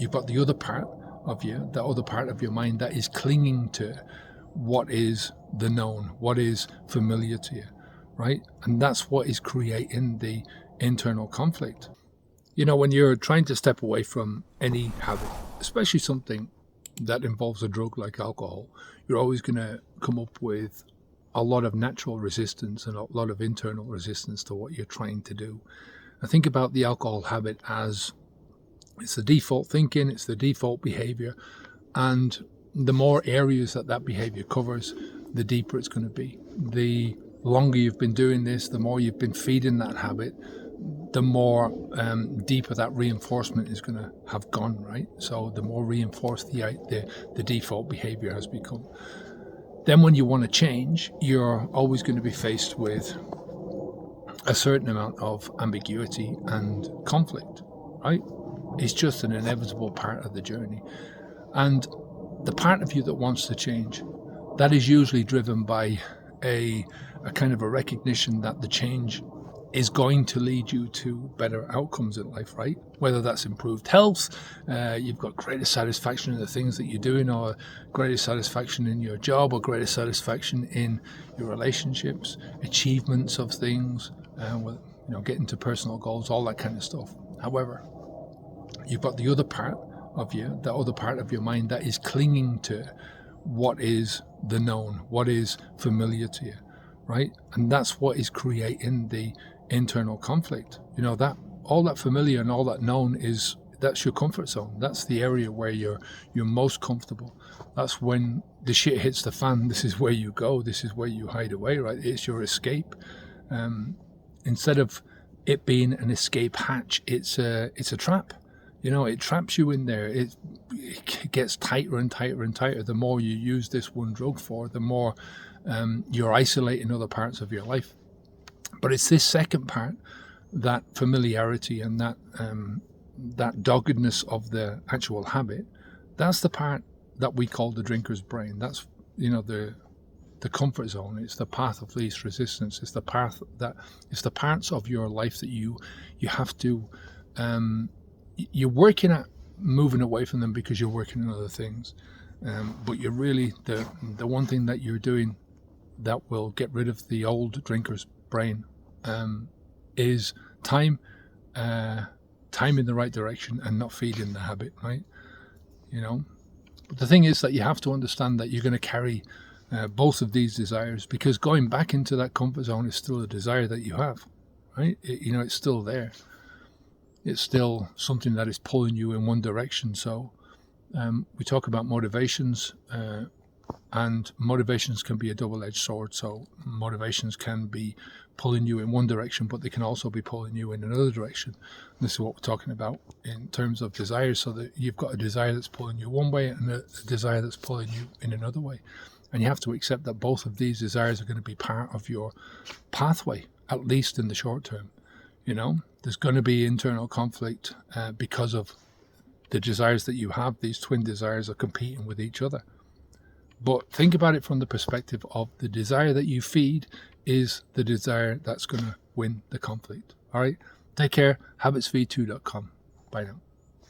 you've got the other part of you, the other part of your mind that is clinging to what is the known, what is familiar to you, right? And that's what is creating the internal conflict. You know, when you're trying to step away from any habit, especially something that involves a drug like alcohol, you're always going to come up with a lot of natural resistance and a lot of internal resistance to what you're trying to do. I think about the alcohol habit as it's the default thinking, it's the default behavior, and the more areas that behavior covers, the deeper it's going to be. The longer you've been doing this, the more you've been feeding that habit, the more deeper that reinforcement is going to have gone, right? So the more reinforced the default behavior has become. Then when you want to change, you're always going to be faced with a certain amount of ambiguity and conflict, right? It's just an inevitable part of the journey. And the part of you that wants to change, that is usually driven by a kind of a recognition that the change is going to lead you to better outcomes in life, right? Whether that's improved health, you've got greater satisfaction in the things that you're doing, or greater satisfaction in your job, or greater satisfaction in your relationships, achievements of things, getting to personal goals, all that kind of stuff. However, you've got the other part of you, the other part of your mind that is clinging to what is the known, what is familiar to you, right? And that's what is creating the internal conflict. You know, that all that familiar and all that known that's your comfort zone. That's the area where you're most comfortable. That's when the shit hits the fan. This is where you go. This is where you hide away, right? It's your escape. Instead of it being an escape hatch, it's a trap. You know, it traps you in there. It gets tighter and tighter and tighter. The more you use this one drug for, the more you're isolating other parts of your life. But it's this second part, that familiarity and that doggedness of the actual habit, that's the part that we call the drinker's brain. That's, the comfort zone. It's the path of least resistance. It's the parts of your life that you have to, you're working at moving away from them because you're working on other things. But you're really, the one thing that you're doing that will get rid of the old drinker's brain is time in the right direction and not feeding the habit, right? But the thing is that you have to understand that you're going to carry both of these desires, because going back into that comfort zone is still a desire that you have, right? It's still there. It's still something that is pulling you in one direction. So we talk about motivations, and motivations can be a double-edged sword. So motivations can be pulling you in one direction, but they can also be pulling you in another direction. And this is what we're talking about in terms of desires, so that you've got a desire that's pulling you one way and a desire that's pulling you in another way. And you have to accept that both of these desires are going to be part of your pathway, at least in the short term. There's going to be internal conflict because of the desires that you have. These twin desires are competing with each other. But think about it from the perspective of the desire that you feed is the desire that's going to win the conflict. All right? Take care. Habitsv2.com. Bye now.